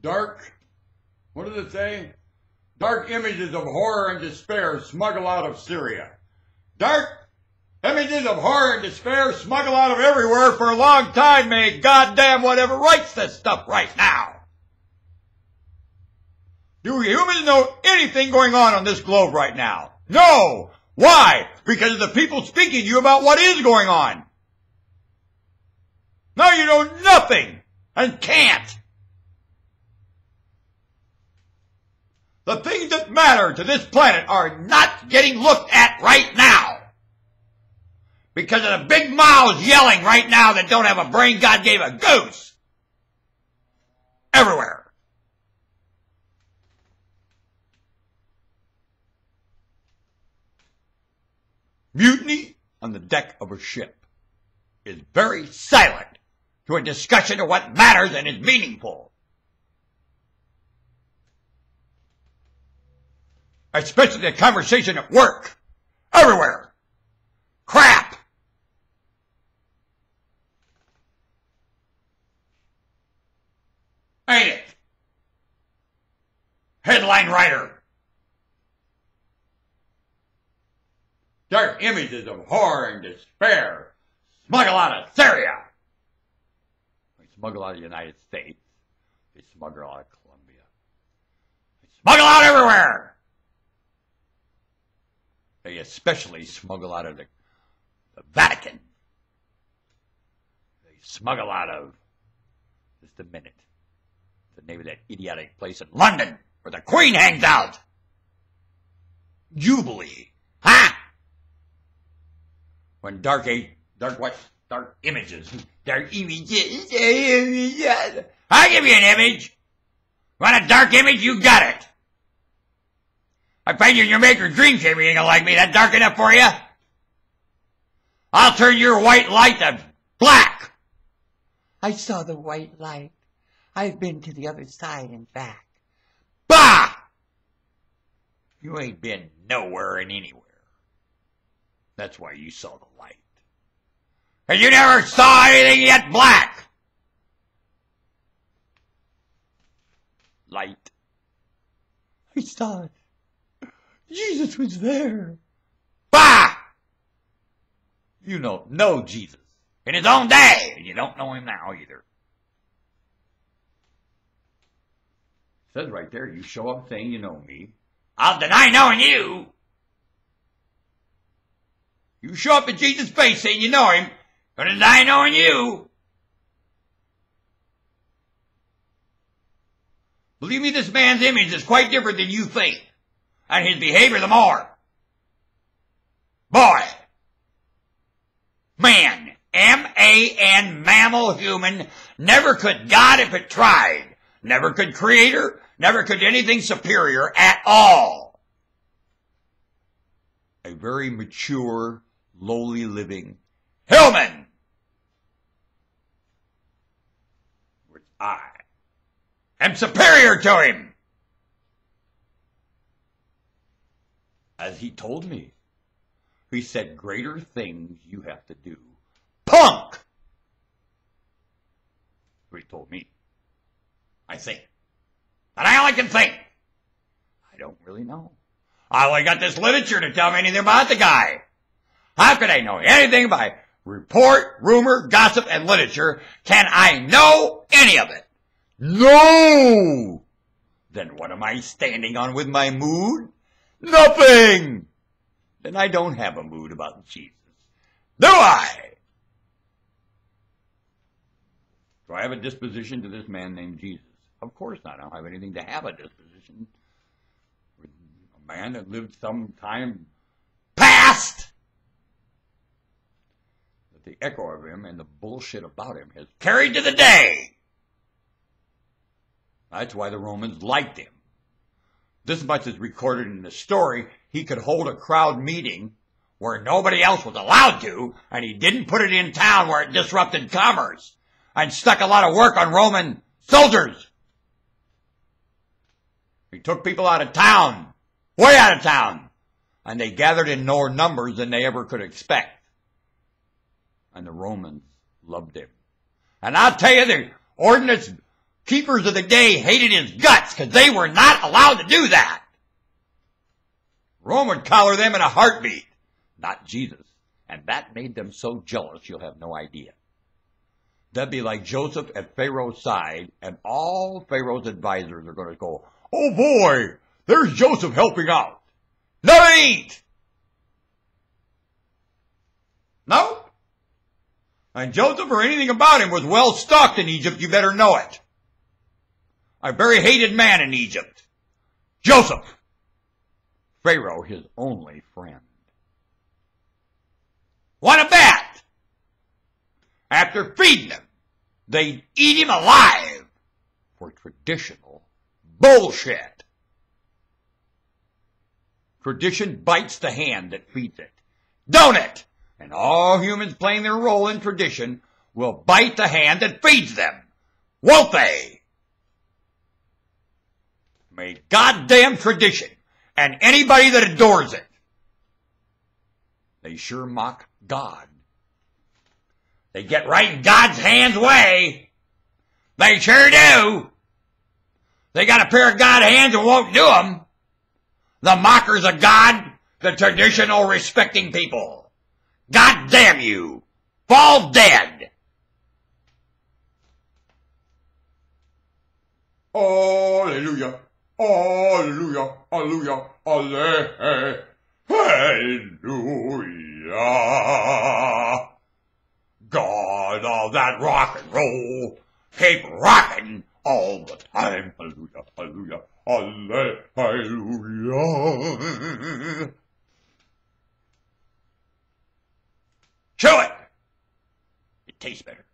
Dark, what does it say? Dark images of horror and despair smuggle out of Syria. Dark images of horror and despair smuggle out of everywhere for a long time. May goddamn whatever writes this stuff right now. Do humans know anything going on this globe right now? No! Why? Because of the people speaking to you about what is going on. Now you know nothing and can't. The things that matter to this planet are not getting looked at right now. Because of the big mouths yelling right now that don't have a brain God gave a goose. Everywhere. Mutiny on the deck of a ship is very silent to a discussion of what matters and is meaningful. Especially the conversation at work. Everywhere. Crap. Ain't it? Headline writer. Dark images of horror and despair smuggle out of Syria. They smuggle out of the United States. They smuggle out of Colombia. They smuggle out everywhere. They especially smuggle out of the Vatican. They smuggle out of, just a minute, the name of that idiotic place in London where the Queen hangs out. Jubilee. Huh? When dark images. I'll give you an image. Want a dark image? You got it. I find you in your maker's dream chamber. You ain't gonna like me. That dark enough for you? I'll turn your white light to black. I saw the white light. I've been to the other side and back. Bah! You ain't been nowhere and anywhere. That's why you saw the light. And you never saw anything yet black. Light. I saw it. Jesus was there. Bah! You know Jesus in his own day, and you don't know him now either. It says right there, you show up saying you know me. I'll deny knowing you. You show up in Jesus' face saying you know him, but deny knowing you. Believe me, this man's image is quite different than you think. And his behavior the more. Boy. Man. M-A-N, mammal, human. Never could God if it tried. Never could creator. Never could anything superior at all. A very mature, lowly living human. Which I am superior to him. As he told me, he said, greater things you have to do. Punk! What he told me. I think. But I only can think. I don't really know. I only got this literature to tell me anything about the guy. How could I know anything by report, rumor, gossip, and literature? Can I know any of it? No! Then what am I standing on with my mood? Nothing! Then I don't have a mood about Jesus. Do I? Do I have a disposition to this man named Jesus? Of course not. I don't have anything to have a disposition with a man that lived some time past. But the echo of him and the bullshit about him has carried to the day. That's why the Romans liked him. This much is recorded in the story. He could hold a crowd meeting where nobody else was allowed to, and he didn't put it in town where it disrupted commerce and stuck a lot of work on Roman soldiers. He took people out of town, way out of town, and they gathered in more numbers than they ever could expect. And the Romans loved him. And I'll tell you, the ordinance keepers of the day hated his guts because they were not allowed to do that. Rome would collar them in a heartbeat, not Jesus. And that made them so jealous you'll have no idea. That'd be like Joseph at Pharaoh's side, and all Pharaoh's advisors are going to go, "Oh boy, there's Joseph helping out." No, it ain't. No. And Joseph or anything about him was well stocked in Egypt, you better know it. A very hated man in Egypt. Joseph. Pharaoh, his only friend. Want to bet? After feeding him, they'd eat him alive for traditional bullshit. Tradition bites the hand that feeds it. Don't it? And all humans playing their role in tradition will bite the hand that feeds them. Won't they? May goddamn tradition and anybody that adores it. They sure mock God. They get right in God's hand's way. They sure do. They got a pair of God's hands and won't do them. The mockers of God, the traditional respecting people. God damn you! Fall dead! Hallelujah! Hallelujah! Hallelujah! Hallelujah! Hallelujah! God of that rock and roll, keep rocking all the time. Hallelujah! Hallelujah! Hallelujah! Chew it! It tastes better.